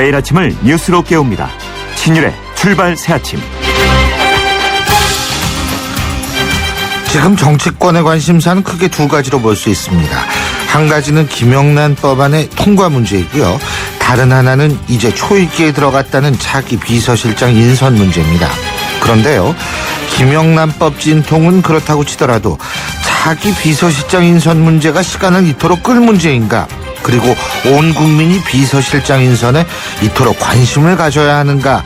매일 아침을 뉴스로 깨웁니다. 신율의 출발 새아침. 지금 정치권의 관심사는 크게 두 가지로 볼 수 있습니다. 한 가지는 김영란 법안의 통과 문제이고요. 다른 하나는 이제 초읽기에 들어갔다는 차기 비서실장 인선 문제입니다. 그런데요, 김영란법 진통은 그렇다고 치더라도 차기 비서실장 인선 문제가 시간을 이토록 끌 문제인가? 그리고 온 국민이 비서실장 인선에 이토록 관심을 가져야 하는가?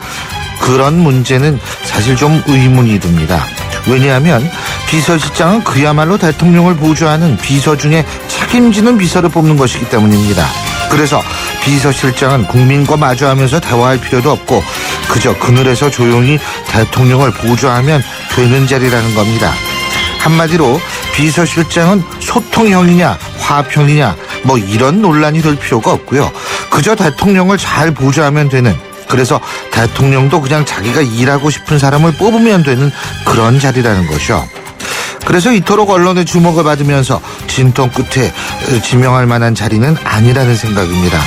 그런 문제는 사실 좀 의문이 듭니다. 왜냐하면 비서실장은 그야말로 대통령을 보좌하는 비서 중에 책임지는 비서를 뽑는 것이기 때문입니다. 그래서 비서실장은 국민과 마주하면서 대화할 필요도 없고 그저 그늘에서 조용히 대통령을 보좌하면 되는 자리라는 겁니다. 한마디로 비서실장은 소통형이냐 화합형이냐 뭐 이런 논란이 될 필요가 없고요. 그저 대통령을 잘 보좌하면 되는, 그래서 대통령도 그냥 자기가 일하고 싶은 사람을 뽑으면 되는 그런 자리라는 거죠. 그래서 이토록 언론의 주목을 받으면서 진통 끝에 지명할 만한 자리는 아니라는 생각입니다.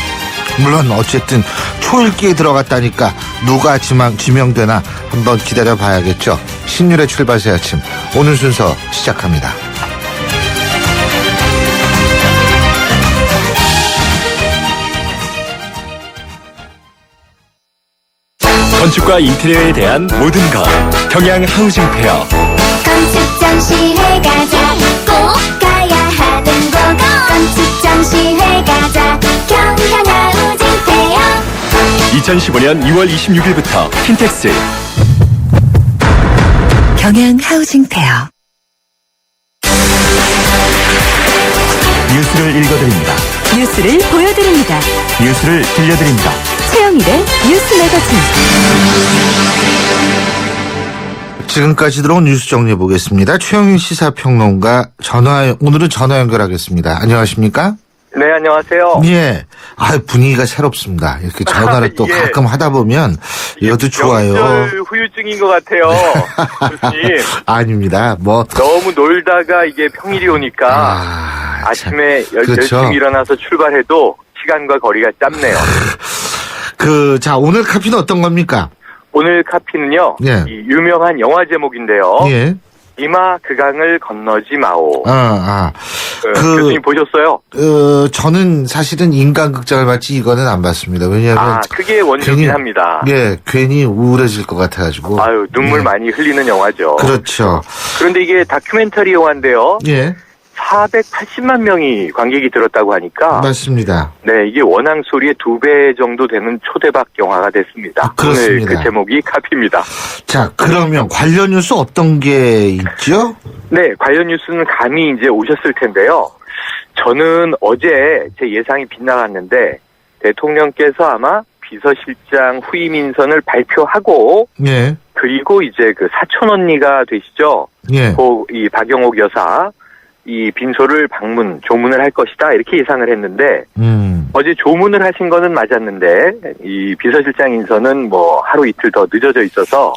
물론 어쨌든 초읽기에 들어갔다니까 누가 지명되나 한번 기다려 봐야겠죠. 신율의 출발 새 아침, 오늘 순서 시작합니다. 건축과 인테리어에 대한 모든 것, 경양 하우징 페어. 건축 전시회 가자, 꼭 가야 하는 곳. 건축 전시회 가자, 경양 하우징 페어. 2015년 2월 26일부터 킨텍스. 경양 하우징 페어. 뉴스를 읽어드립니다. 뉴스를 보여드립니다. 뉴스를 들려드립니다. 최영일의 뉴스 매거진. 지금까지 들어온 뉴스 정리해 보겠습니다. 최영일 시사평론가 오늘은 전화 연결하겠습니다. 안녕하십니까? 네, 안녕하세요. 예. 분위기가 새롭습니다. 이렇게 전화를 또 예. 가끔 하다 보면 이것도 좋아요. 명절 후유증인 것 같아요. 교수님. 아닙니다. 너무 놀다가 이게 평일이 오니까 아침에 그렇죠. 열심히 일어나서 출발해도 시간과 거리가 짧네요. 자, 오늘 카피는 어떤 겁니까? 오늘 카피는요. 예. 이 유명한 영화 제목인데요. 예. 이마 그 강을 건너지 마오. 교수님 보셨어요? 저는 사실은 인간극장을 봤지 이거는 안 봤습니다. 왜냐하면 그게 원조긴 합니다. 예, 괜히 우울해질 것 같아가지고. 눈물 예. 많이 흘리는 영화죠. 그렇죠. 그런데 이게 다큐멘터리 영화인데요. 예. 480만 명이 관객이 들었다고 하니까. 맞습니다. 네, 이게 원앙 소리의 2배 정도 되는 초대박 영화가 됐습니다. 그렇습니다. 오늘 그 제목이 카피입니다. 자, 그러면 관련 뉴스 어떤 게 있죠? 네, 관련 뉴스는 감이 이제 오셨을 텐데요. 저는 어제 제 예상이 빗나갔는데 대통령께서 아마 비서실장 후임 인선을 발표하고 예. 그리고 이제 그 사촌 언니가 되시죠. 예. 이 박영옥 여사 이 빈소를 조문을 할 것이다 이렇게 예상을 했는데 어제 조문을 하신 거는 맞았는데 이 비서실장 인선은 하루 이틀 더 늦어져 있어서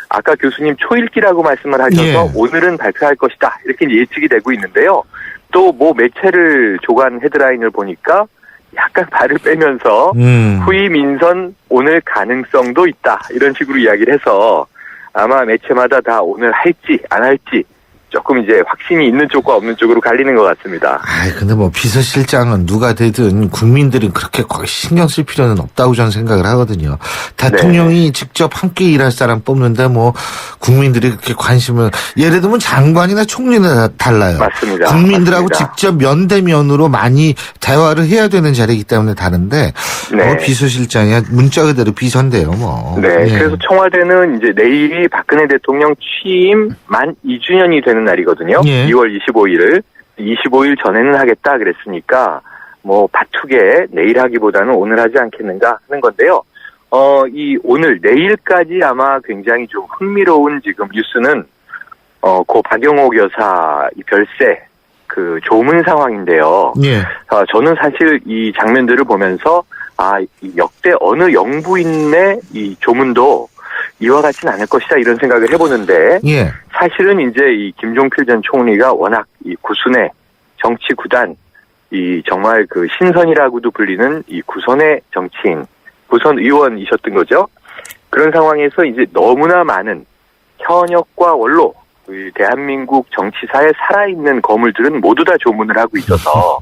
아까 교수님 초읽기라고 말씀을 하셔서 예. 오늘은 발표할 것이다 이렇게 예측이 되고 있는데요. 또 매체를 조간 헤드라인을 보니까 약간 발을 빼면서 후임 인선 오늘 가능성도 있다 이런 식으로 이야기를 해서 아마 매체마다 다 오늘 할지 안 할지 조금 이제 확신이 있는 쪽과 없는 쪽으로 갈리는 것 같습니다. 근데 비서실장은 누가 되든 국민들이 그렇게 신경 쓸 필요는 없다고 저는 생각을 하거든요. 대통령이 직접 함께 일할 사람 뽑는데 국민들이 그렇게 관심을, 예를 들면 장관이나 총리는 달라요. 맞습니다. 국민들하고 맞습니다. 직접 면대면으로 많이 대화를 해야 되는 자리이기 때문에 다른데 네. 비서실장이야 문자 그대로 비서인데요. 네. 예. 그래서 청와대는 이제 내일이 박근혜 대통령 취임 만 2주년이 되는 날이거든요. 예. 2월 25일을 25일 전에는 하겠다 그랬으니까 바투게 내일 하기보다는 오늘 하지 않겠는가 하는 건데요. 오늘 내일까지 아마 굉장히 좀 흥미로운 지금 뉴스는 고 박영옥 여사 이 별세 그 조문 상황인데요. 예. 저는 사실 이 장면들을 보면서 역대 어느 영부인의 이 조문도 이와 같지는 않을 것이다 이런 생각을 해보는데 예. 사실은 이제 이 김종필 전 총리가 워낙 이 구순의 정치 구단 이 정말 그 신선이라고도 불리는 이 구선의 정치인 부선 의원이셨던 거죠. 그런 상황에서 이제 너무나 많은 현역과 원로, 대한민국 정치사에 살아있는 거물들은 모두 다 조문을 하고 있어서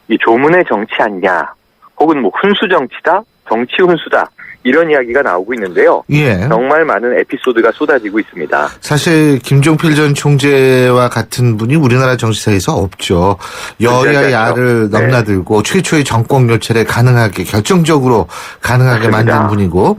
이 조문의 정치 아니냐, 혹은 뭐 훈수 정치다, 정치 훈수다, 이런 이야기가 나오고 있는데요. 예. 정말 많은 에피소드가 쏟아지고 있습니다. 사실 김종필 전 총재와 같은 분이 우리나라 정치사에서 없죠. 여야 야를 네. 넘나들고 최초의 정권 교체를 가능하게 결정적으로 가능하게 맞습니다. 만든 분이고,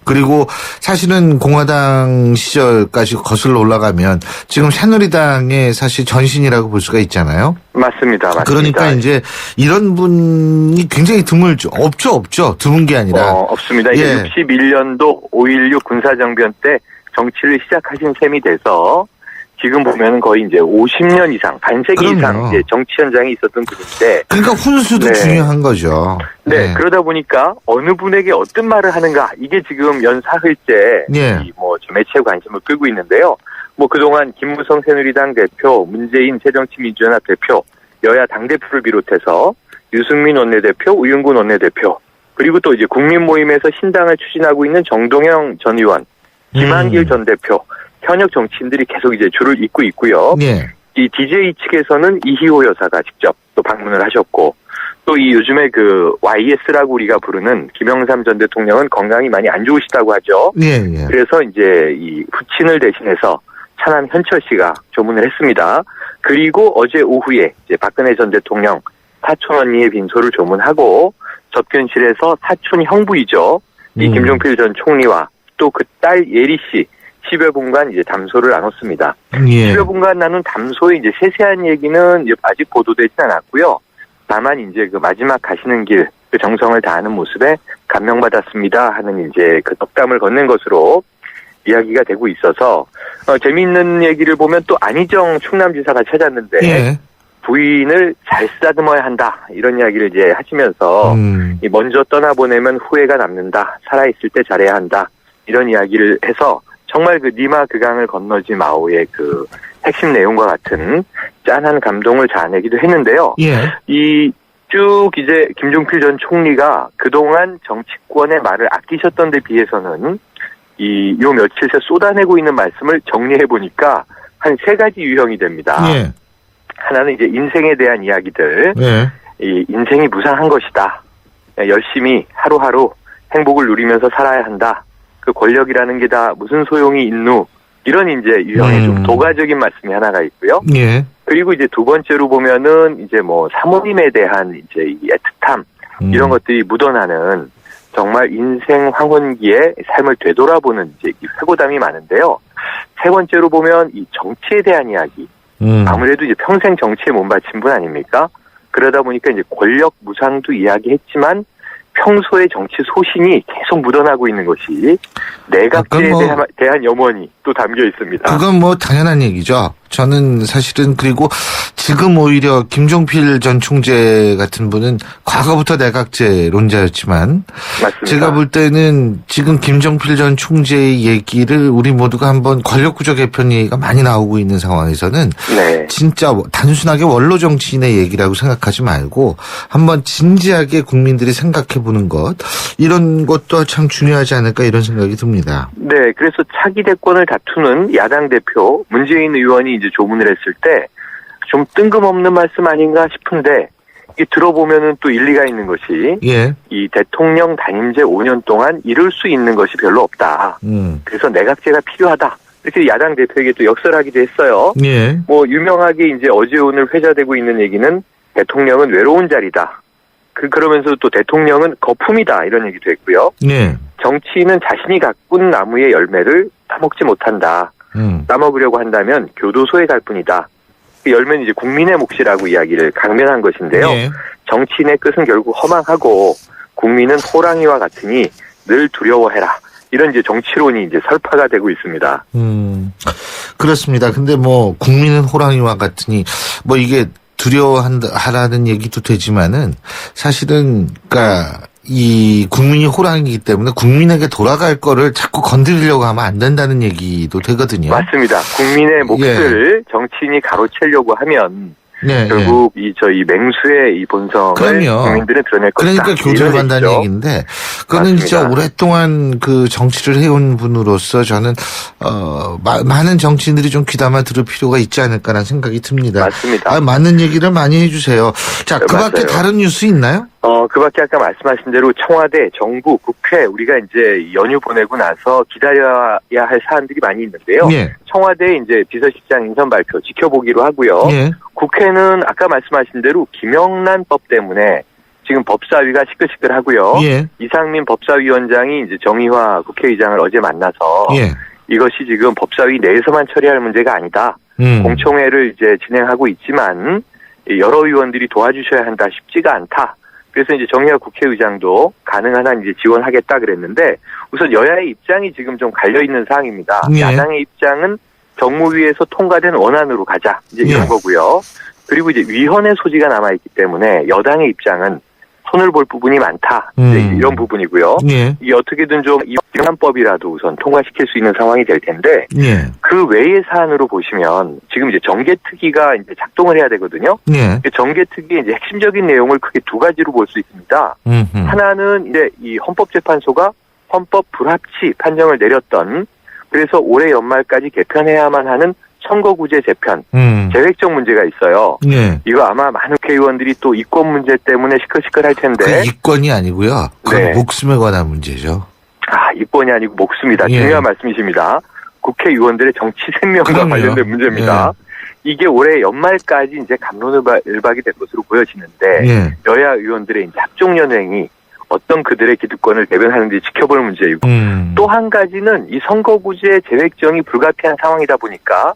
그리고 사실은 공화당 시절까지 거슬러 올라가면 지금 새누리당의 사실 전신이라고 볼 수가 있잖아요. 맞습니다. 그러니까 이제 이런 분이 굉장히 드물죠. 없죠. 드문 게 아니라. 없습니다. 이게 예. 61년도 5.16 군사정변 때 정치를 시작하신 셈이 돼서 지금 보면 거의 이제 50년 이상, 반세기 그럼요. 이상 이제 정치 현장에 있었던 분인데. 그러니까 훈수도 네. 중요한 거죠. 네, 그러다 보니까 어느 분에게 어떤 말을 하는가, 이게 지금 연사흘째 예. 매체의 관심을 끌고 있는데요. 그동안 김무성 새누리당 대표, 문재인 새정치민주연합 대표, 여야 당대표를 비롯해서 유승민 원내대표, 우윤근 원내대표, 그리고 또 이제 국민모임에서 신당을 추진하고 있는 정동영 전 의원, 김한길 전 대표, 현역 정치인들이 계속 이제 줄을 잇고 있고요. 예. 이 DJ 측에서는 이희호 여사가 직접 또 방문을 하셨고, 또 이 요즘에 그 YS라고 우리가 부르는 김영삼 전 대통령은 건강이 많이 안 좋으시다고 하죠. 예. 그래서 이제 이 부친을 대신해서 차남 현철 씨가 조문을 했습니다. 그리고 어제 오후에 이제 박근혜 전 대통령 사촌 언니의 빈소를 조문하고 접견실에서 사촌 형부이죠. 이 김종필 전 총리와 또 그 딸 예리 씨 10여 분간 이제 담소를 나눴습니다. 예. 10여 분간 나눈 담소의 이제 세세한 얘기는 이제 아직 보도되지 않았고요. 다만 이제 그 마지막 가시는 길, 그 정성을 다하는 모습에 감명받았습니다 하는 이제 그 덕담을 건넨 것으로 이야기가 되고 있어서, 재미있는 얘기를 보면 또 안희정 충남지사가 찾았는데, 예. 부인을 잘 쓰다듬어야 한다, 이런 이야기를 이제 하시면서, 이 먼저 떠나보내면 후회가 남는다, 살아있을 때 잘해야 한다, 이런 이야기를 해서 정말 그 니마 그강을 건너지 마오의 그 핵심 내용과 같은 짠한 감동을 자아내기도 했는데요. 예. 이 쭉 이제 김종필 전 총리가 그동안 정치권의 말을 아끼셨던 데 비해서는 요 며칠 새 쏟아내고 있는 말씀을 정리해 보니까 한 3가지 유형이 됩니다. 예. 하나는 이제 인생에 대한 이야기들. 예. 이 인생이 무상한 것이다. 열심히 하루하루 행복을 누리면서 살아야 한다. 그 권력이라는 게 다 무슨 소용이 있누. 이런 이제 유형의 좀 도가적인 말씀이 하나가 있고요. 예. 그리고 이제 두 번째로 보면은 이제 사모님에 대한 이제 이 애틋함 이런 것들이 묻어나는 정말 인생 황혼기에 삶을 되돌아보는 이제 이 회고담이 많은데요. 세 번째로 보면 이 정치에 대한 이야기. 아무래도 이제 평생 정치에 몸바친 분 아닙니까? 그러다 보니까 이제 권력 무상도 이야기했지만 평소의 정치 소신이 계속 묻어나고 있는 것이 내각제에 대한 염원이 또 담겨 있습니다. 그건 당연한 얘기죠. 저는 사실은 그리고 지금 오히려 김종필 전 총재 같은 분은 과거부터 내각제론자였지만 맞습니다. 제가 볼 때는 지금 김종필 전 총재의 얘기를 우리 모두가 한번 권력구조 개편 얘기가 많이 나오고 있는 상황에서는 네. 진짜 단순하게 원로 정치인의 얘기라고 생각하지 말고 한번 진지하게 국민들이 생각해 보는 것, 이런 것도 참 중요하지 않을까 이런 생각이 듭니다. 네, 그래서 차기 대권을 다투는 야당 대표 문재인 의원이 이제 조문을 했을 때 좀 뜬금없는 말씀 아닌가 싶은데 이게 들어보면은 또 일리가 있는 것이 예. 이 대통령 단임제 5년 동안 이룰 수 있는 것이 별로 없다. 그래서 내각제가 필요하다. 이렇게 야당 대표에게 또 역설하기도 했어요. 예. 유명하게 이제 어제 오늘 회자되고 있는 얘기는 대통령은 외로운 자리다. 그러면서 또 대통령은 거품이다. 이런 얘기도 했고요. 예. 정치인은 자신이 가꾼 나무의 열매를 따먹지 못한다. 따먹으려고 한다면 교도소에 갈 뿐이다. 그 열매는 이제 국민의 몫이라고 이야기를 강변한 것인데요. 예. 정치인의 끝은 결국 허망하고 국민은 호랑이와 같으니 늘 두려워해라. 이런 이제 정치론이 이제 설파가 되고 있습니다. 그렇습니다. 근데 국민은 호랑이와 같으니 이게 두려워하라는 얘기도 되지만은 사실은 이 국민이 호랑이기 때문에 국민에게 돌아갈 거를 자꾸 건드리려고 하면 안 된다는 얘기도 되거든요. 맞습니다. 국민의 몫을 정치인이 가로채려고 하면 네, 결국 저희 맹수의 이 본성을 그럼요. 국민들은 드러낼 것이다. 그러니까 교조를 이런 한다는 얘기죠. 얘기인데, 그거는 진짜 맞습니다. 오랫동안 그 정치를 해온 분으로서 저는, 많은 정치인들이 좀 귀담아 들을 필요가 있지 않을까라는 생각이 듭니다. 맞습니다. 맞는 얘기를 많이 해주세요. 자, 그 밖에 맞아요. 다른 뉴스 있나요? 그 밖에 아까 말씀하신 대로 청와대, 정부, 국회, 우리가 이제 연휴 보내고 나서 기다려야 할 사안들이 많이 있는데요. 예. 청와대 이제 비서실장 인선 발표 지켜보기로 하고요. 예. 국회는 아까 말씀하신 대로 김영란법 때문에 지금 법사위가 시끌시끌하고요. 예. 이상민 법사위원장이 이제 정의화 국회의장을 어제 만나서 예. 이것이 지금 법사위 내에서만 처리할 문제가 아니다. 공청회를 이제 진행하고 있지만 여러 의원들이 도와주셔야 한다. 쉽지가 않다. 그래서 이제 정의화 국회의장도 가능한 한 이제 지원하겠다 그랬는데 우선 여야의 입장이 지금 좀 갈려 있는 사항입니다. 예. 야당의 입장은 정무위에서 통과된 원안으로 가자 이제 이런 예. 거고요. 그리고 이제 위헌의 소지가 남아 있기 때문에 여당의 입장은 손을 볼 부분이 많다 이제 이런 부분이고요. 예. 이 어떻게든 좀 이 법이라도 우선 통과시킬 수 있는 상황이 될 텐데 예. 그 외의 사안으로 보시면 지금 이제 정개특위가 이제 작동을 해야 되거든요. 예. 정개특위의 이제 핵심적인 내용을 크게 두 가지로 볼 수 있습니다. 하나는 이제 이 헌법재판소가 헌법 불합치 판정을 내렸던 그래서 올해 연말까지 개편해야만 하는 선거구제 재편 계획적 문제가 있어요. 예. 이거 아마 많은 국회의원들이 또 이권 문제 때문에 시끌시끌할 텐데. 그 이권이 아니고요. 그 네. 목숨에 관한 문제죠. 이권이 아니고 목숨이다. 예. 중요한 말씀이십니다. 국회의원들의 정치 생명과 그럼요. 관련된 문제입니다. 이게 올해 연말까지 이제 갑론을박이 될 것으로 보여지는데 예. 여야 의원들의 이제 합종연행이 어떤 그들의 기득권을 대변하는지 지켜볼 문제이고 또 한 가지는 이 선거구제 재획정이 불가피한 상황이다 보니까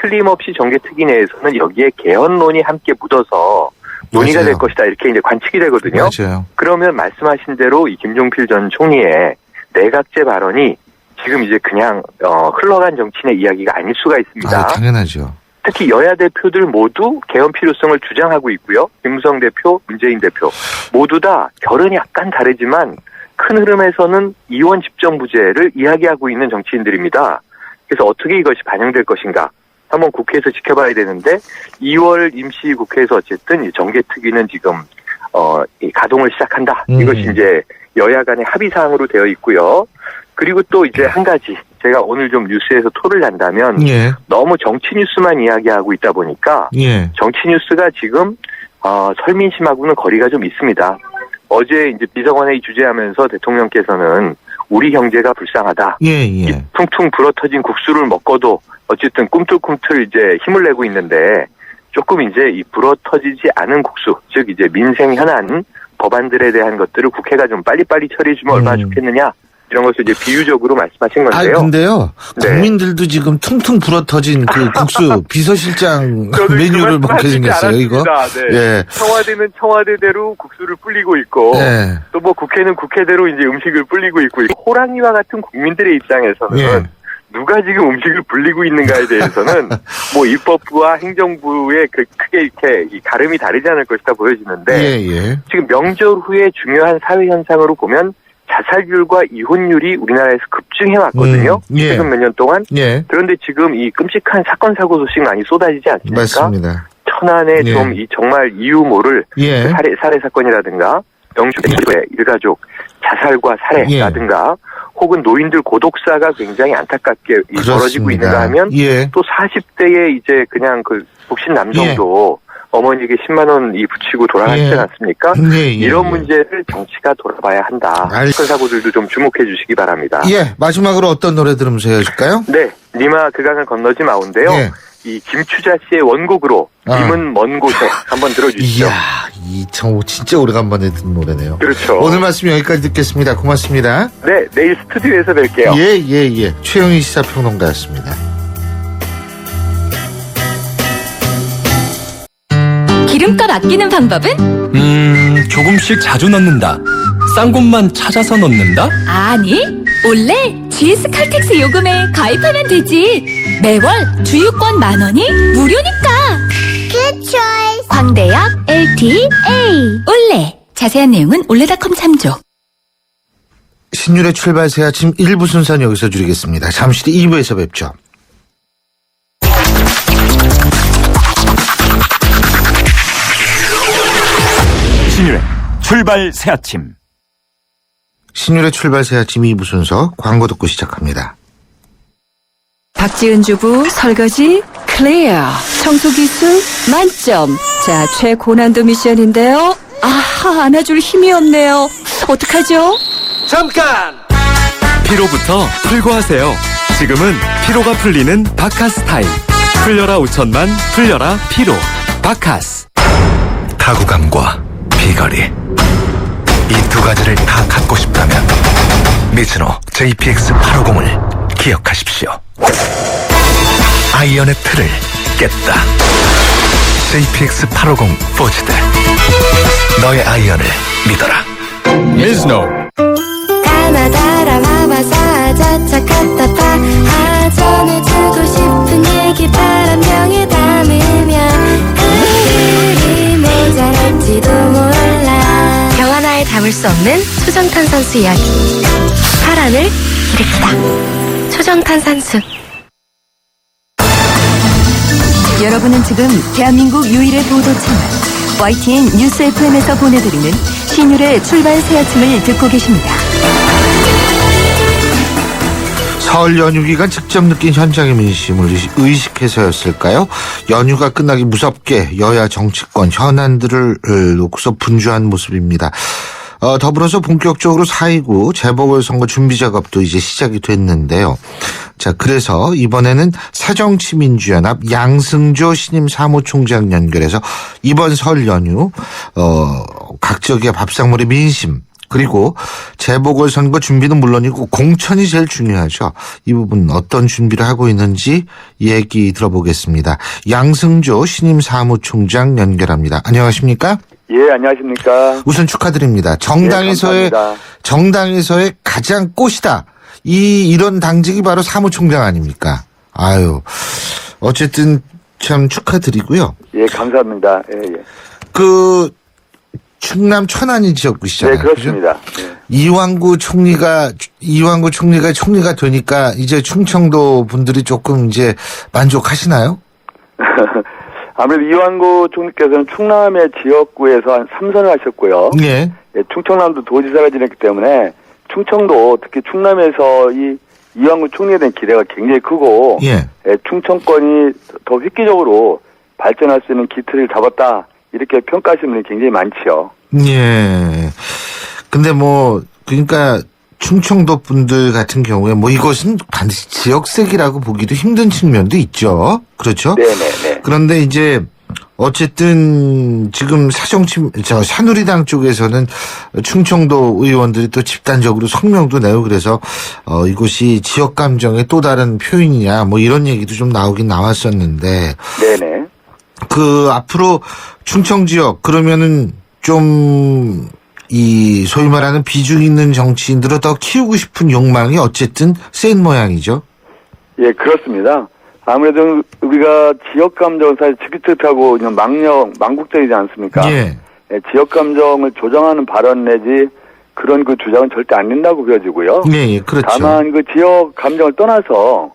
틀림없이 정개특위 내에서는 여기에 개헌론이 함께 묻어서 논의가 맞아요. 될 것이다 이렇게 이제 관측이 되거든요. 맞아요. 그러면 말씀하신 대로 이 김종필 전 총리의 내각제 발언이 지금 이제 그냥 흘러간 정치인의 이야기가 아닐 수가 있습니다. 당연하죠. 특히 여야 대표들 모두 개헌 필요성을 주장하고 있고요. 김무성 대표, 문재인 대표 모두 다 결은 약간 다르지만 큰 흐름에서는 이원 집정부제를 이야기하고 있는 정치인들입니다. 그래서 어떻게 이것이 반영될 것인가 한번 국회에서 지켜봐야 되는데 2월 임시국회에서 어쨌든 이 정개특위는 지금 이 가동을 시작한다. 이것이 이제 여야 간의 합의 사항으로 되어 있고요. 그리고 또 이제 한 가지 제가 오늘 좀 뉴스에서 토를 난다면 예. 너무 정치 뉴스만 이야기하고 있다 보니까 예. 정치 뉴스가 지금 설민심하고는 거리가 좀 있습니다. 어제 이제 비서관회의 주재하면서 대통령께서는 우리 경제가 불쌍하다. 예. 이 예. 퉁퉁 불어터진 국수를 먹고도 어쨌든 꿈틀꿈틀 이제 힘을 내고 있는데 조금 이제 이 불어터지지 않은 국수, 즉 이제 민생 현안 법안들에 대한 것들을 국회가 좀 빨리빨리 처리해주면 얼마나 좋겠느냐 이런 것을 이제 비유적으로 말씀하신 건데요. 근데요. 네. 국민들도 지금 퉁퉁 불어터진 그 국수 비서실장 저도 메뉴를 그 먹게 생겼어요. 이거. 네. 예. 청와대는 청와대대로 국수를 불리고 있고 예. 또 뭐 국회는 국회대로 이제 음식을 불리고 있고 호랑이와 같은 국민들의 입장에서는 예. 누가 지금 음식을 불리고 있는가에 대해서는 뭐 입법부와 행정부의 그 크게 이렇게 이 가름이 다르지 않을 것이다 보여지는데 예. 지금 명절 후에 중요한 사회 현상으로 보면 자살률과 이혼율이 우리나라에서 급증해 왔거든요. 예. 최근 몇 년 동안. 예. 그런데 지금 이 끔찍한 사건 사고 소식 많이 쏟아지지 않습니까? 맞습니다. 천안에 예. 좀 이 정말 이유 모를 예. 살해 사건이라든가 영주의 일가족 자살과 살해라든가 혹은 노인들 고독사가 굉장히 안타깝게 벌어지고 있는가 하면 예. 또 40대의 이제 그냥 그 독신 남성도 어머니에게 10만 원 붙이고 돌아가시지 예. 않습니까? 예. 이런 문제를 정치가 돌아봐야 한다. 사건 사고들도 좀 주목해 주시기 바랍니다. 예. 마지막으로 어떤 노래 들으면서 헤어질까요? 네, 니마 그강을 건너지 마온데요. 예. 이 김추자 씨의 원곡으로 님은 먼 곳에 한번 들어주시죠. 이야, 진짜 오래간만에 듣는 노래네요. 그렇죠. 오늘 말씀 여기까지 듣겠습니다. 고맙습니다. 네, 내일 스튜디오에서 뵐게요. 예. 최영희 시사평론가였습니다. 기름값 아끼는 방법은? 조금씩 자주 넣는다. 싼 곳만 찾아서 넣는다? 아니, 원래 GS 칼텍스 요금에 가입하면 되지. 매월 주유권 10,000원이 무료니까. Good choice. 광대역 LTA 올레. 자세한 내용은 올레닷컴 참조. 신율의 출발새 아침 1부 순서는 여기서 줄이겠습니다. 잠시 뒤 2부에서 뵙죠. 출발 새 아침. 신율의 출발 새 아침 2부 순서 광고 듣고 시작합니다. 박지은 주부 설거지 클리어. 청소기술 만점. 자, 최고난도 미션인데요. 아하, 안아줄 힘이 없네요. 어떡하죠? 잠깐! 피로부터 풀고 하세요. 지금은 피로가 풀리는 바카스 타임. 풀려라 5천만, 풀려라 피로. 바카스. 타구감과 비거리. 이 두 가지를 다 갖고 싶다면 미즈노 JPX850을 기억하십시오. 아이언의 틀을 깼다. JPX850 포지드. 너의 아이언을 믿어라. 미즈노. 가나다라 와봐서 자차카타파 전해주고 싶은 얘기 바람병에 담으면 그리 모자랄지도 몰라. 병 하나에 담을 수 없는 초정탄산수 이야기. 파란을 일으키다. 초정탄산수. 여러분은 지금 대한민국 유일의 보도 채널 YTN 뉴스 FM에서 보내드리는 신율의 출발 새 아침을 듣고 계십니다. 설 연휴 기간 직접 느낀 현장의 민심을 의식해서였을까요? 연휴가 끝나기 무섭게 여야 정치권 현안들을 놓고서 분주한 모습입니다. 더불어서 본격적으로 4.29 재보궐선거 준비 작업도 이제 시작이 됐는데요. 자, 그래서 이번에는 새정치민주연합 양승조 신임 사무총장 연결해서 이번 설 연휴 각적의 밥상머리 민심 그리고 재보궐선거 준비는 물론이고 공천이 제일 중요하죠. 이 부분 어떤 준비를 하고 있는지 얘기 들어보겠습니다. 양승조 신임 사무총장 연결합니다. 안녕하십니까? 예, 안녕하십니까. 우선 축하드립니다. 정당에서의 가장 꽃이다. 이런 당직이 바로 사무총장 아닙니까? 아유, 어쨌든 참 축하드리고요. 예, 감사합니다. 예, 예. 그 충남 천안이 지역구시잖아요. 네, 그렇습니다. 예. 이완구 총리가 총리가 되니까 이제 충청도 분들이 조금 이제 만족하시나요? 아무래도 이완구 총리께서는 충남의 지역구에서 한 3선을 하셨고요. 예. 예, 충청남도 도지사가 지냈기 때문에 충청도 특히 충남에서 이완구 총리에 대한 기대가 굉장히 크고 예. 예, 충청권이 더 획기적으로 발전할 수 있는 기틀을 잡았다 이렇게 평가하시는 분이 굉장히 많지요. 예. 근데 그러니까 충청도 분들 같은 경우에 이것은 반드시 지역색이라고 보기도 힘든 측면도 있죠. 그렇죠? 네네네. 그런데 이제 어쨌든 지금 새누리당 쪽에서는 충청도 의원들이 또 집단적으로 성명도 내고 그래서 이곳이 지역 감정의 또 다른 표현이냐 이런 얘기도 좀 나오긴 나왔었는데 네네. 그 앞으로 충청 지역 그러면은 좀 이 소위 말하는 비중 있는 정치인들을 더 키우고 싶은 욕망이 어쨌든 센 모양이죠. 예, 그렇습니다. 아무래도 우리가 지역 감정은 사실 지긋지긋하고 그냥 망국적이지 않습니까? 예. 예, 지역 감정을 조정하는 발언 내지 그런 그 주장은 절대 안 된다고 보여지고요. 예, 그렇죠. 다만 그 지역 감정을 떠나서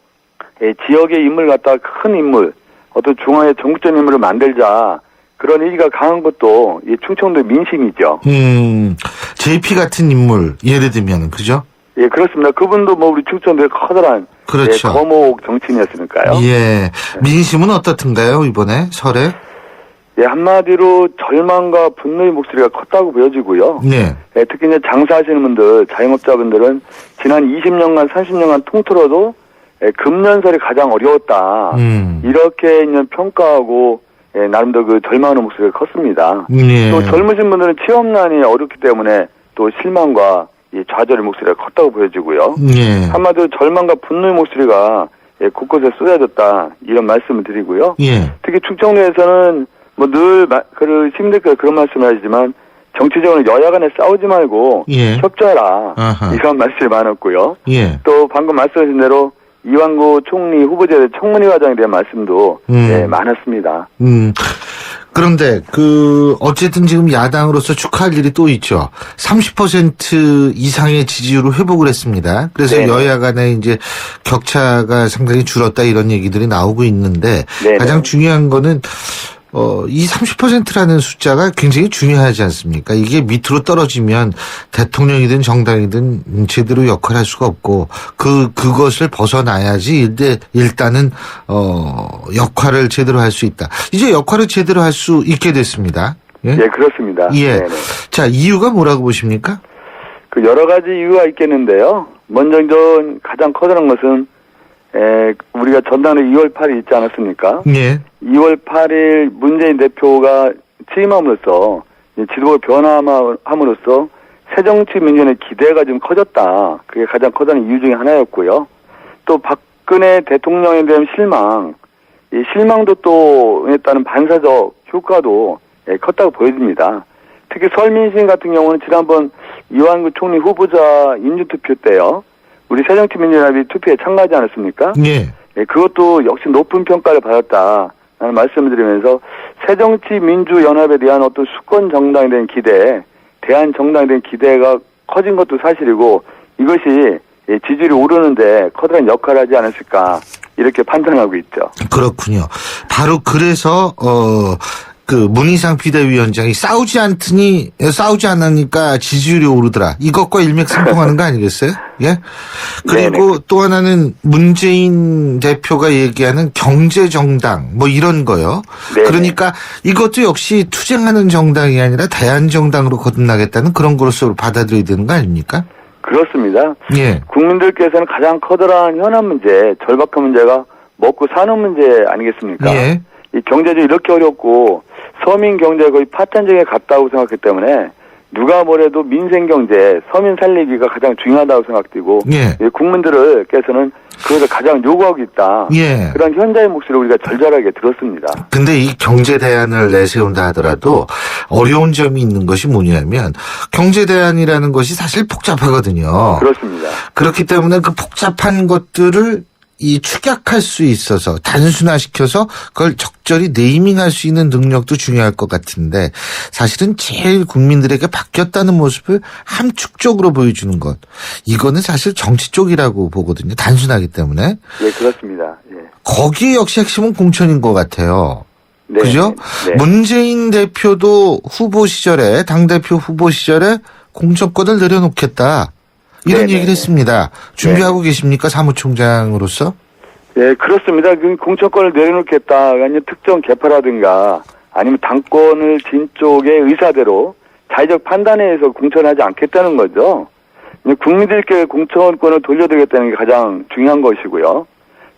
지역의 인물 갖다가 큰 인물, 어떤 중앙의 전국적 인물을 만들자 그런 의지가 강한 것도 이 충청도 민심이죠. JP 같은 인물 예를 들면 그죠? 예, 그렇습니다. 그분도 우리 충청도의 커다란 그렇죠. 거목 정치인이었으니까요. 예. 민심은 어떻든가요 이번에 설에? 예, 한마디로 절망과 분노의 목소리가 컸다고 보여지고요. 예. 예, 특히 이제 장사하시는 분들, 자영업자분들은 지난 20년간, 30년간 통틀어도 금년설이 가장 어려웠다. 이렇게 이제 평가하고 나름대로 그 절망하는 목소리가 컸습니다. 예. 또 젊으신 분들은 취업난이 어렵기 때문에 또 실망과 이 좌절의 목소리가 컸다고 보여지고요. 예. 한마디로 절망과 분노의 목소리가 곳곳에 쏟아졌다 이런 말씀을 드리고요. 예. 특히 충청도에서는 늘 힘들게 그런 말씀을 하시지만 정치적으로 여야 간에 싸우지 말고 예. 협조해라 아하. 이런 말씀이 많았고요. 예. 또 방금 말씀하신 대로 이완구 총리 후보자의 청문회 과정에 대한 말씀도 많았습니다. 그런데 어쨌든 지금 야당으로서 축하할 일이 또 있죠. 30% 이상의 지지율을 회복을 했습니다. 그래서 네네. 여야 간에 이제 격차가 상당히 줄었다 이런 얘기들이 나오고 있는데 네네. 가장 중요한 거는 이 30%라는 숫자가 굉장히 중요하지 않습니까? 이게 밑으로 떨어지면 대통령이든 정당이든 제대로 역할할 수가 없고, 그것을 벗어나야지 일단은, 역할을 제대로 할 수 있다. 이제 역할을 제대로 할 수 있게 됐습니다. 예? 예, 그렇습니다. 예. 네네. 자, 이유가 뭐라고 보십니까? 그 여러 가지 이유가 있겠는데요. 먼저 가장 커다란 것은 우리가 전당대 2월 8일 있지 않았습니까? 예. 2월 8일 문재인 대표가 취임함으로써 지도가 변화함으로써 새정치 민주연의 기대가 좀 커졌다. 그게 가장 커다란 이유 중에 하나였고요. 또 박근혜 대통령에 대한 실망, 이 실망도 또 따른 반사적 효과도 컸다고 보여집니다. 특히 설민심 같은 경우는 지난번 이완구 총리 후보자 인준투표 때요. 우리 새정치민주연합이 투표에 참가하지 않았습니까? 예. 그것도 역시 높은 평가를 받았다라는 말씀을 드리면서 새정치민주연합에 대한 어떤 수권 정당에 대한 기대, 대한 정당에 대한 기대가 커진 것도 사실이고 이것이 지지율이 오르는데 커다란 역할을 하지 않았을까 이렇게 판단하고 있죠. 그렇군요. 바로 그래서 문희상 비대위원장이 싸우지 않으니까 지지율이 오르더라. 이것과 일맥상통하는 거 아니겠어요? 예? 그리고 네네. 또 하나는 문재인 대표가 얘기하는 경제정당, 이런 거요. 네네. 그러니까 이것도 역시 투쟁하는 정당이 아니라 대안정당으로 거듭나겠다는 그런 것으로 받아들여야 되는 거 아닙니까? 그렇습니다. 예. 국민들께서는 가장 커다란 현안 문제, 절박한 문제가 먹고 사는 문제 아니겠습니까? 예. 이 경제도 이렇게 어렵고 서민 경제가 거의 파탄적에 갔다고 생각했기 때문에 누가 뭐래도 민생 경제, 서민 살리기가 가장 중요하다고 생각되고 예. 국민들께서는 그것을 가장 요구하고 있다. 예. 그런 현자의 목소리를 우리가 절절하게 들었습니다. 근데 이 경제 대안을 내세운다 하더라도 어려운 점이 있는 것이 뭐냐면 경제 대안이라는 것이 사실 복잡하거든요. 그렇습니다. 그렇기 때문에 그 복잡한 것들을 축약할 수 있어서 단순화시켜서 그걸 적절히 네이밍할 수 있는 능력도 중요할 것 같은데 사실은 제일 국민들에게 바뀌었다는 모습을 함축적으로 보여주는 것. 이거는 사실 정치 쪽이라고 보거든요. 단순하기 때문에. 예, 그렇습니다. 예. 거기에 역시 핵심은 공천인 것 같아요. 네, 그죠? 네. 문재인 대표도 당대표 후보 시절에 공천권을 내려놓겠다. 이런 네네. 얘기를 했습니다. 준비하고 계십니까? 사무총장으로서? 예, 그렇습니다. 그 공천권을 내려놓겠다. 아니면 특정 계파라든가 아니면 당권을 진 쪽의 의사대로 자의적 판단에 의해서 공천하지 않겠다는 거죠. 국민들께 공천권을 돌려드리겠다는 게 가장 중요한 것이고요.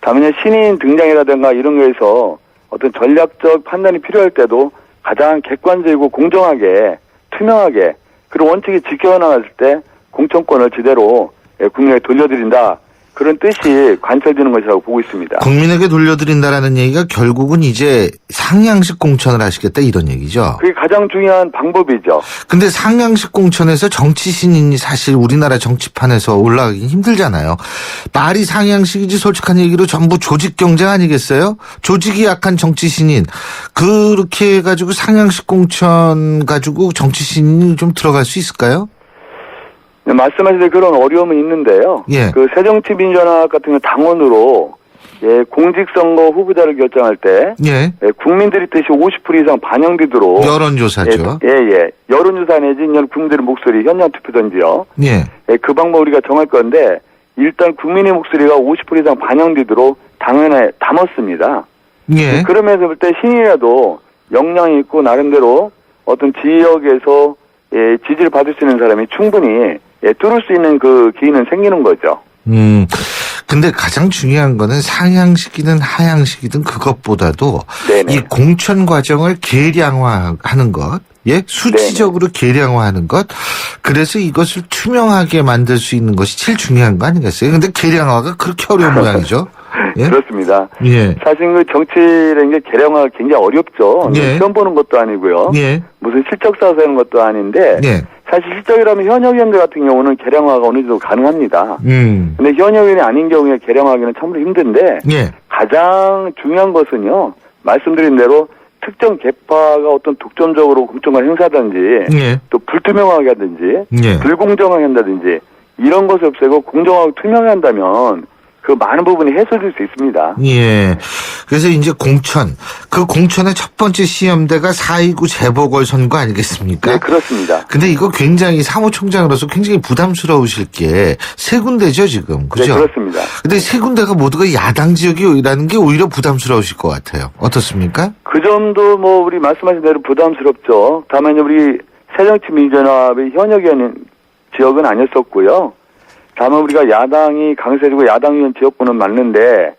다만 신인 등장이라든가 이런 거에서 어떤 전략적 판단이 필요할 때도 가장 객관적이고 공정하게 투명하게 그런 원칙이 지켜나갔을 때 공천권을 제대로 국민에게 돌려드린다. 그런 뜻이 관철되는 것이라고 보고 있습니다. 국민에게 돌려드린다라는 얘기가 결국은 이제 상향식 공천을 하시겠다 이런 얘기죠. 그게 가장 중요한 방법이죠. 근데 상향식 공천에서 정치 신인이 사실 우리나라 정치판에서 올라가기 힘들잖아요. 말이 상향식이지 솔직한 얘기로 전부 조직 경쟁 아니겠어요? 조직이 약한 정치 신인. 그렇게 해가지고 상향식 공천 가지고 정치 신인이 좀 들어갈 수 있을까요? 네, 말씀하신 대로 그런 어려움은 있는데요. 예. 그 새정치민주연합 같은 경우 당원으로 공직선거 후보자를 결정할 때 국민들의 뜻이 50% 이상 반영되도록 여론조사죠. 여론조사 내지 국민들의 목소리 현장 투표든지요. 예. 그 방법 우리가 정할 건데 일단 국민의 목소리가 50% 이상 반영되도록 당연에 담았습니다. 예. 그러면서 볼 때 신이라도 역량이 있고 나름대로 어떤 지역에서 지지를 받을 수 있는 사람이 충분히 뚫을 수 있는 그 기회는 생기는 거죠. 근데 가장 중요한 거는 상향식이든 하향식이든 그것보다도 네네. 이 공천 과정을 계량화하는 것, 수치적으로 계량화하는 것, 그래서 이것을 투명하게 만들 수 있는 것이 제일 중요한 거 아니겠어요? 근데 계량화가 그렇게 어려운 모양이죠. 예? 그렇습니다. 예. 사실 그 정치라는 게 계량화가 굉장히 어렵죠. 시험 보는 것도 아니고요. 무슨 실적 사서하는 것도 아닌데 사실 실적이라면 현역 의원들 같은 경우는 계량화가 어느 정도 가능합니다. 근데 현역 의원이 아닌 경우에 계량화하기는 참으로 힘든데 가장 중요한 것은요. 말씀드린 대로 특정 계파가 어떤 독점적으로 공천권을 행사하든지 또 불투명하게 하든지 불공정하게 한다든지 이런 것을 없애고 공정하고 투명하게 한다면 그 많은 부분이 해소될 수 있습니다. 예. 그래서 이제 그 공천의 첫 번째 시험대가 4.29 재보궐선거 아니겠습니까? 네, 그렇습니다. 근데 이거 굉장히 사무총장으로서 굉장히 부담스러우실 게 세 군데죠, 지금. 그죠? 네, 그렇습니다. 근데 세 군데가 모두가 야당 지역이라는 게 오히려 부담스러우실 것 같아요. 어떻습니까? 그 점도 뭐 우리 말씀하신 대로 부담스럽죠. 다만 우리 새정치민주연합의 현역위원 지역은 아니었었고요. 다만 우리가 야당이 강세지고 야당 의원 지역구는 맞는데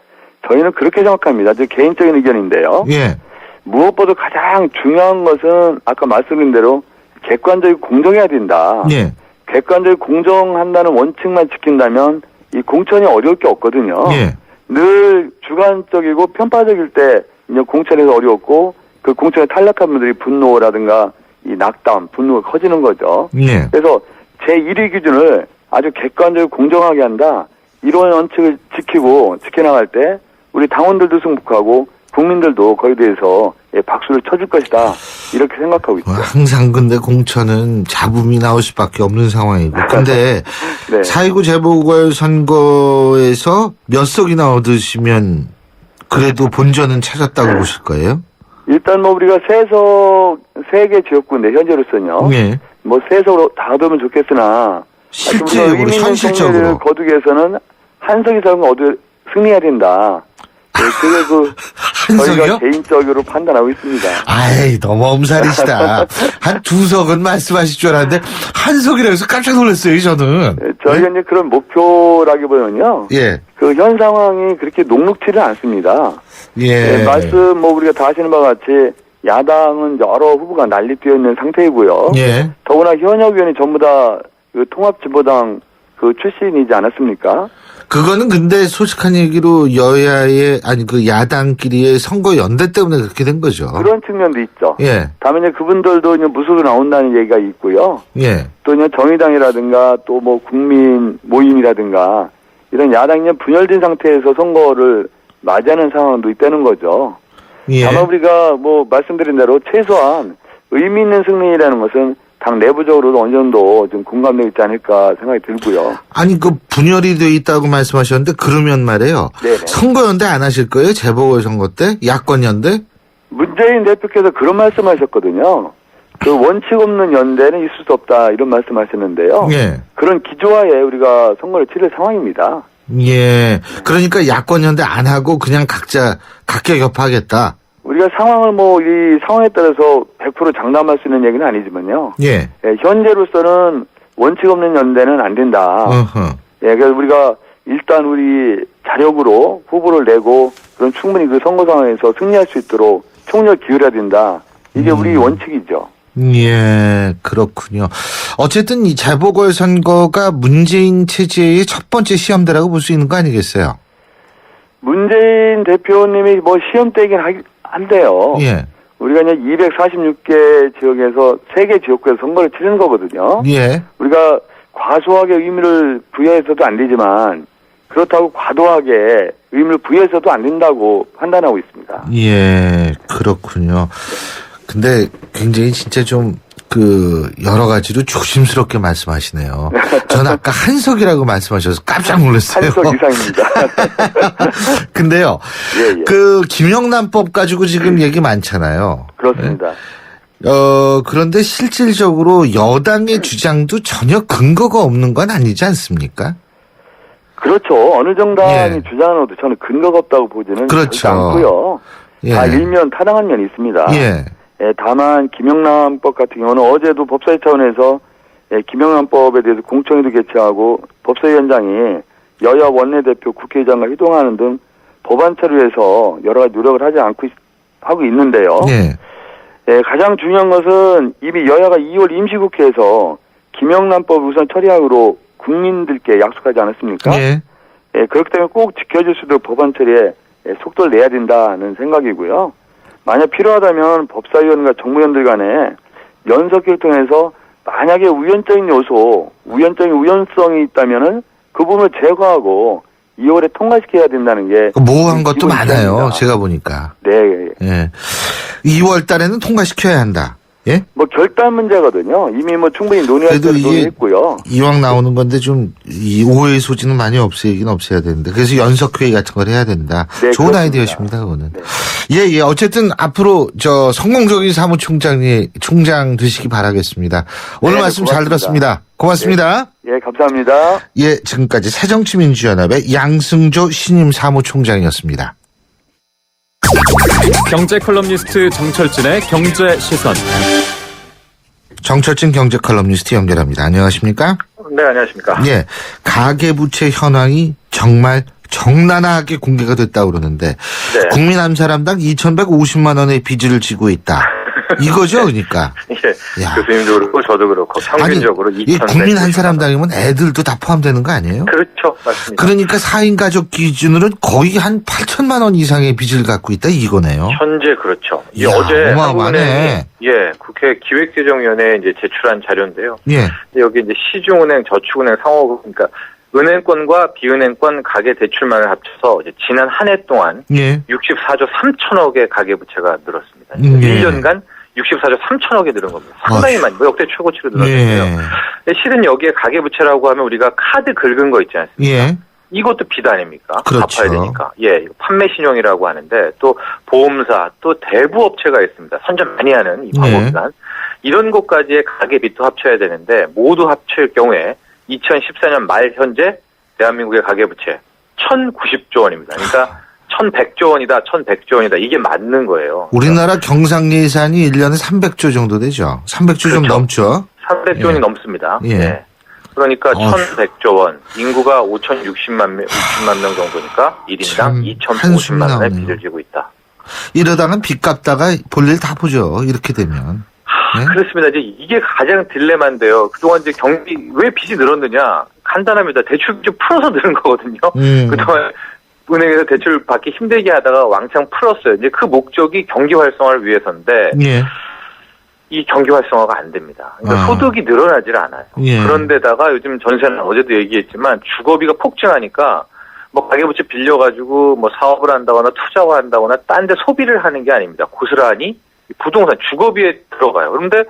저희는 그렇게 생각합니다. 제 개인적인 의견인데요. 예. 무엇보다 가장 중요한 것은 아까 말씀드린 대로 객관적이고 공정해야 된다. 예. 객관적이고 공정한다는 원칙만 지킨다면 이 공천이 어려울 게 없거든요. 예. 늘 주관적이고 편파적일 때 이제 공천에서 어려웠고 그 공천에 탈락한 분들이 분노라든가 이 낙담, 분노가 커지는 거죠. 예. 그래서 제1위 기준을 아주 객관적이고 공정하게 한다. 이런 원칙을 지켜나갈 때 우리 당원들도 승복하고 국민들도 거기에 대해서 박수를 쳐줄 것이다. 이렇게 생각하고 있죠. 항상 근데 공천은 잡음이 나올 수밖에 없는 상황이고. 근데 네. 4.29 재보궐선거에서 몇 석이나 얻으시면 그래도 본전은 찾았다고 보실 거예요? 일단 뭐 우리가 세 개 지역구인데 현재로서는요. 예. 뭐 세석으로 다 얻으면 좋겠으나 실제적으로, 현실적으로. 거두기 위해서는 한 석 이상은 승리해야 된다. 네, 그게 한 저희가 석이요? 개인적으로 판단하고 있습니다. 아이, 너무 엄살이시다. 한 두 석은 말씀하실 줄 알았는데, 한 석이라 해서 깜짝 놀랐어요, 저는. 네, 저희가 이제 그런 목표라기보다는요. 예. 그 현 상황이 그렇게 녹록지는 않습니다. 예. 네, 말씀 뭐 우리가 다 아시는 바와 같이 야당은 여러 후보가 난리 뛰어 있는 상태이고요. 예. 더구나 현역 의원이 전부 다 그 통합진보당 그 출신이지 않았습니까? 그거는 근데 솔직한 얘기로 야당끼리의 선거 연대 때문에 그렇게 된 거죠. 그런 측면도 있죠. 예. 다음에 이제 그분들도 이제 무소속 나온다는 얘기가 있고요. 예. 또 이제 정의당이라든가 또 뭐 국민 모임이라든가 이런 야당이 이제 분열된 상태에서 선거를 맞이하는 상황도 있다는 거죠. 예. 다만 우리가 뭐 말씀드린 대로 최소한 의미 있는 승리라는 것은 당 내부적으로도 어느 정도 좀 공감되어 있지 않을까 생각이 들고요. 아니, 분열이 돼 있다고 말씀하셨는데, 그러면 말이에요. 네네. 선거연대 안 하실 거예요? 재보궐선거 때? 야권연대? 문재인 대표께서 그런 말씀하셨거든요. 그 원칙 없는 연대는 있을 수 없다 이런 말씀하셨는데요. 예. 그런 기조하에 우리가 선거를 치를 상황입니다. 예. 그러니까 야권연대 안 하고 그냥 각자 각계격파하겠다. 우리가 상황을 뭐 이 상황에 따라서 100% 장담할 수 있는 얘기는 아니지만요. 예. 예, 현재로서는 원칙 없는 연대는 안 된다. 어허. 예, 그래서 우리가 일단 우리 자력으로 후보를 내고 그런 충분히 그 선거 상황에서 승리할 수 있도록 총력 기울여야 된다. 이게 우리 원칙이죠. 예, 그렇군요. 어쨌든 이 재보궐선거가 문재인 체제의 첫 번째 시험대라고 볼 수 있는 거 아니겠어요? 문재인 대표님이 뭐 시험대이긴 한데요. 예. 우리가 이제 246개 지역에서 3개 지역구에서 선거를 치르는 거거든요. 예. 우리가 과소하게 의미를 부여해서도 안 되지만 그렇다고 과도하게 의미를 부여해서도 안 된다고 판단하고 있습니다. 예, 그렇군요. 근데 굉장히 진짜 좀 여러 가지로 조심스럽게 말씀하시네요. 저는 아까 한석이라고 말씀하셔서 깜짝 놀랐어요. 한석 이상입니다. 근데요. 예. 김영란법 가지고 지금 얘기 많잖아요. 그렇습니다. 그런데 실질적으로 여당의 주장도 전혀 근거가 없는 건 아니지 않습니까? 그렇죠. 어느 정당이 예. 주장하고도 저는 근거가 없다고 보지는 그렇죠. 않고요. 예. 다 일면 타당한 면이 있습니다. 예. 예, 다만 김영란법 같은 경우는 어제도 법사위 차원에서 김영란법에 대해서 공청회도 개최하고 법사위원장이 여야 원내대표 국회의장과 회동하는 등 법안 처리에서 여러 가지 노력을 하고 있는데요. 예. 예, 가장 중요한 것은 이미 여야가 2월 임시국회에서 김영란법 우선 처리하기로 국민들께 약속하지 않았습니까? 예. 예, 그렇기 때문에 꼭 지켜질 수 있도록 법안 처리에 속도를 내야 된다는 생각이고요. 만약 필요하다면 법사위원과 정무위원들 간에 연석회를 통해서 만약에 우연적인 우연성이 있다면은 그 부분을 제거하고 2월에 통과시켜야 된다는 게 모호한 것도 많아요. 기본입니다. 제가 보니까. 네. 예. 2월 달에는 통과시켜야 한다. 예? 뭐 결단 문제거든요. 이미 뭐 충분히 논의할 그래도 때 이게 논의했고요. 이왕 나오는 건데 좀 이 오해의 소지는 많이 없애긴 없애야 되는데 그래서 연석회의 같은 걸 해야 된다. 네, 좋은 그렇습니다. 아이디어십니다, 그거는. 네. 예. 어쨌든 앞으로 저 성공적인 총장 되시기 바라겠습니다. 오늘 네, 말씀 고맙습니다. 잘 들었습니다. 고맙습니다. 예, 감사합니다. 예, 지금까지 새정치민주연합의 양승조 신임 사무총장이었습니다. 경제 컬럼니스트 정철진의 경제 시선. 정철진 경제 컬럼니스트 연결합니다. 안녕하십니까? 네, 안녕하십니까. 예, 가계부채 현황이 정말 적나라하게 공개가 됐다고 그러는데 네. 국민 한 사람당 2,150만 원의 빚을 지고 있다. 이거죠, 그러니까. 예. 야. 교수님도 그렇고 저도 그렇고 평균적으로 아니, 이 국민 한 사람당이면 애들도 다 포함되는 거 아니에요? 그렇죠. 맞습니다. 그러니까 4인 가족 기준으로는 거의 한 8천만 원 이상의 빚을 갖고 있다 이거네요. 현재 그렇죠. 이게 이야, 어제 어마어마하네. 한국은행이 국회 기획재정위원회에 이제 제출한 자료인데요. 예. 여기 이제 시중은행, 저축은행, 상호 그러니까 은행권과 비은행권 가계 대출만을 합쳐서 이제 지난 한 해 동안 예. 64조 3천억의 가계 부채가 늘었습니다. 예. 1년간 64조 3천억이 늘은 겁니다. 상당히 많이, 뭐 역대 최고치로 늘었는데요. 예. 근데 실은 여기에 가계 부채라고 하면 우리가 카드 긁은 거 있지 않습니까? 예. 이것도 빚 아닙니까? 그렇죠. 갚아야 되니까. 예, 판매 신용이라고 하는데 또 보험사 또 대부업체가 있습니다. 선전 많이 하는 이 광고기관. 이런 것까지의 가계 빚도 합쳐야 되는데 모두 합칠 경우에 2014년 말 현재 대한민국의 가계 부채 1,090조 원입니다. 그러니까 1,100조 원이다, 1,100조 원이다. 이게 맞는 거예요. 우리나라 경상 예산이 1년에 300조 정도 되죠. 300조 좀 그렇죠. 넘죠. 300조 원이 넘습니다. 예. 네. 그러니까 1,100조 원, 인구가 5,060만 명 정도니까 1인당 참 2,050만 원의 나오네요. 빚을 지고 있다. 이러다는 빚 갚다가 볼일 다 보죠. 이렇게 되면. 네? 그렇습니다. 이제 이게 가장 딜레마인데요. 그동안 이제 왜 빚이 늘었느냐? 간단합니다. 대출 좀 풀어서 늘은 거거든요. 그동안 은행에서 대출 받기 힘들게 하다가 왕창 풀었어요. 이제 그 목적이 경기 활성화를 위해서인데 예. 이 경기 활성화가 안 됩니다. 그러니까 소득이 늘어나질 않아요. 예. 그런데다가 요즘 전세는 어제도 얘기했지만 주거비가 폭증하니까 뭐 가계부채 빌려가지고 뭐 사업을 한다거나 투자를 한다거나 딴 데 소비를 하는 게 아닙니다. 고스란히 부동산 주거비에 들어가요. 그런데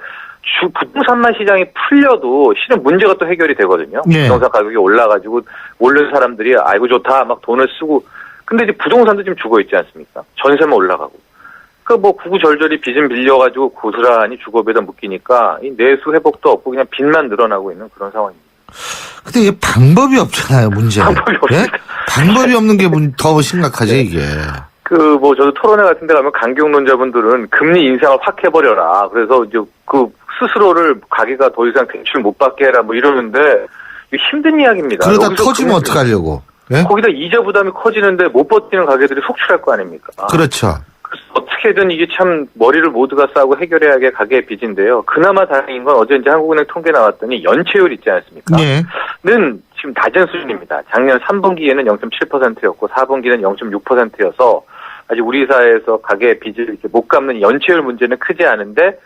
부동산만 시장이 풀려도 실은 문제가 또 해결이 되거든요. 예. 부동산 가격이 올라가지고 오른 사람들이 아이고 좋다 막 돈을 쓰고 근데 이제 부동산도 지금 죽어 있지 않습니까? 전세만 올라가고. 그 뭐 구구절절히 빚은 빌려가지고 고스란히 주거비에다 묶이니까 이 내수 회복도 없고 그냥 빚만 늘어나고 있는 그런 상황입니다. 근데 이게 방법이 없잖아요, 문제가. 방법이 없습니다. 방법이 없는 게 더 심각하지, 이게. 뭐 저도 토론회 같은 데 가면 강경론자분들은 금리 인상을 확 해버려라. 그래서 이제 그 스스로를 가게가 더 이상 대출 못 받게 해라 뭐 이러는데 이게 힘든 이야기입니다. 그러다 터지면 어떡하려고. 예? 거기다 이자 부담이 커지는데 못 버티는 가게들이 속출할 거 아닙니까? 그렇죠. 그래서 어떻게든 이게 참 머리를 모두가 싸고 해결해야 할 가계의 빚인데요. 그나마 다행인 건 어제 이제 한국은행 통계 나왔더니 연체율 있지 않습니까? 예. 는 지금 낮은 수준입니다. 작년 3분기에는 0.7%였고 4분기는 0.6%여서 아직 우리 사회에서 가계 빚을 이렇게 못 갚는 연체율 문제는 크지 않은데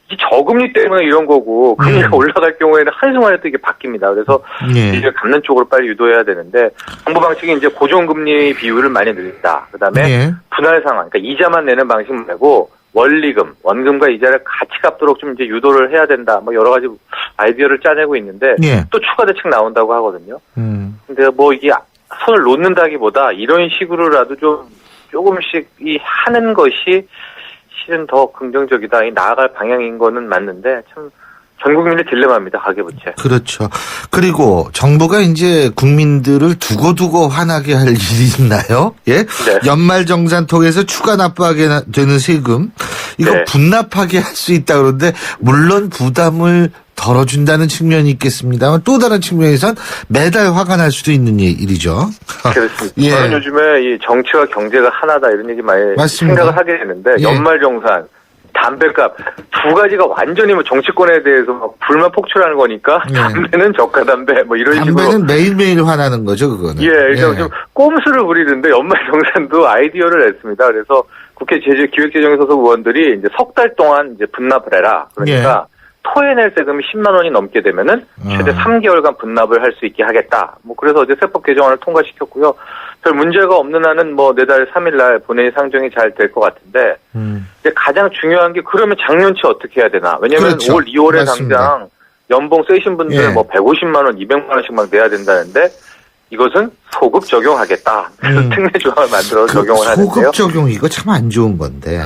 이 저금리 때문에 이런 거고 금리가 올라갈 경우에는 한순간에 또 이게 바뀝니다. 그래서 빚을 갚는 쪽으로 빨리 유도해야 되는데 정부 방식이 이제 고정금리 비율을 많이 늘린다. 그다음에 분할 상환, 그러니까 이자만 내는 방식 말고 원리금, 원금과 이자를 같이 갚도록 좀 이제 유도를 해야 된다. 뭐 여러 가지 아이디어를 짜내고 있는데 또 추가 대책 나온다고 하거든요. 근데 뭐 이게 손을 놓는다기보다 이런 식으로라도 조금씩 이 하는 것이 실은 더 긍정적이다. 이 나아갈 방향인 거는 맞는데 참 전 국민의 딜레마입니다. 가계부채. 그렇죠. 그리고 정부가 이제 국민들을 두고두고 화나게 할 일이 있나요? 예? 네. 연말정산 통해서 추가 납부하게 되는 세금 이거 네. 분납하게 할 수 있다 그러는데 물론 부담을 덜어준다는 측면이 있겠습니다만 또 다른 측면에선 매달 화가 날 수도 있는 일이죠. 그렇습니다. 예. 저는 요즘에 이 정치와 경제가 하나다 이런 얘기 많이 맞습니다. 생각을 하게 되는데 예. 연말정산, 담배값 두 가지가 완전히 뭐 정치권에 대해서 막 불만 폭출하는 거니까 담배는 저가담배 뭐 이런 식으로 담배는 매일매일 화나는 거죠, 그거는. 예, 그러니까 좀 꼼수를 부리는데 연말정산도 아이디어를 냈습니다. 그래서 국회 기획재정에 소속 의원들이 이제 석 달 동안 이제 분납을 해라. 그러니까 토해낼 세금이 10만 원이 넘게 되면은 최대 3개월간 분납을 할 수 있게 하겠다. 뭐 그래서 어제 세법 개정안을 통과시켰고요. 별 문제가 없는 한은 뭐 내달 3일 날 본회의 상정이 잘 될 것 같은데 이제 가장 중요한 게 그러면 작년치 어떻게 해야 되나? 왜냐면 그렇죠. 올 2월에 맞습니다. 당장 연봉 세신 분들은 예. 뭐 150만 원, 200만 원씩 막 내야 된다는데 이것은 소급 적용하겠다. 그래서 특례 조항을 만들어서 적용을 하는데요. 소급 적용 이거 참 안 좋은 건데.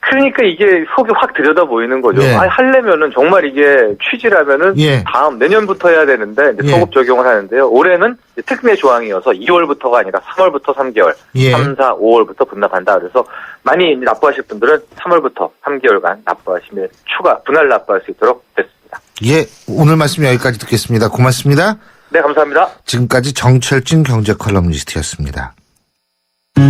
그러니까 이게 속이 확 들여다 보이는 거죠. 예. 아니, 하려면은 정말 이게 취지라면은 예. 다음 내년부터 해야 되는데 이제 예. 소급 적용을 하는데요. 올해는 이제 특례 조항이어서 2월부터가 아니라 3월부터 3개월, 예. 3, 4, 5월부터 분납한다. 그래서 많이 이제 납부하실 분들은 3월부터 3개월간 납부하시면 추가 분할 납부할 수 있도록 됐습니다. 예, 오늘 말씀 여기까지 듣겠습니다. 고맙습니다. 네, 감사합니다. 지금까지 정철진 경제 컬럼니스트였습니다.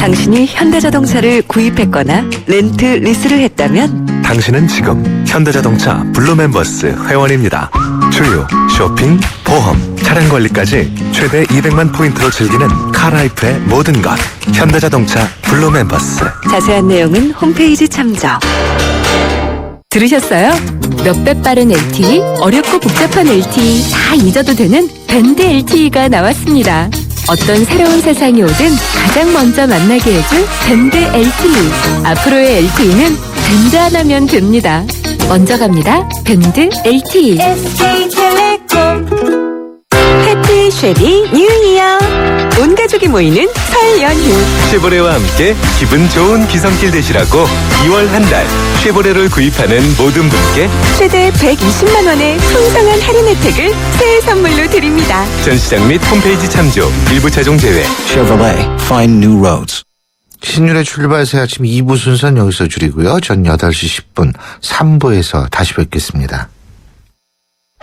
당신이 현대자동차를 구입했거나 렌트 리스를 했다면 당신은 지금 현대자동차 블루멤버스 회원입니다. 주유, 쇼핑, 보험, 차량 관리까지 최대 200만 포인트로 즐기는 카라이프의 모든 것. 현대자동차 블루멤버스. 자세한 내용은 홈페이지 참조. 들으셨어요? 몇 배 빠른 LTE, 어렵고 복잡한 LTE 다 잊어도 되는 밴드 LTE가 나왔습니다. 어떤 새로운 세상이 오든 가장 먼저 만나게 해줄 밴드 LTE. 앞으로의 LTE는 밴드 하나면 됩니다. 먼저 갑니다. 밴드 LTE. 해피 쉐비 뉴 이어. 온 가족이 모이는 설 연휴. 쉐보레와 함께 기분 좋은 귀성길 되시라고 2월 한 달 쉐보레를 구입하는 모든 분께 최대 120만 원의 풍성한 할인 혜택을 새해 선물로 드립니다. 전시장 및 홈페이지 참조, 일부 차종 제외. Chevrolet, find new roads. 신율의 출발 새 아침 2부 순서는 여기서 줄이고요. 전 8시 10분 3부에서 다시 뵙겠습니다.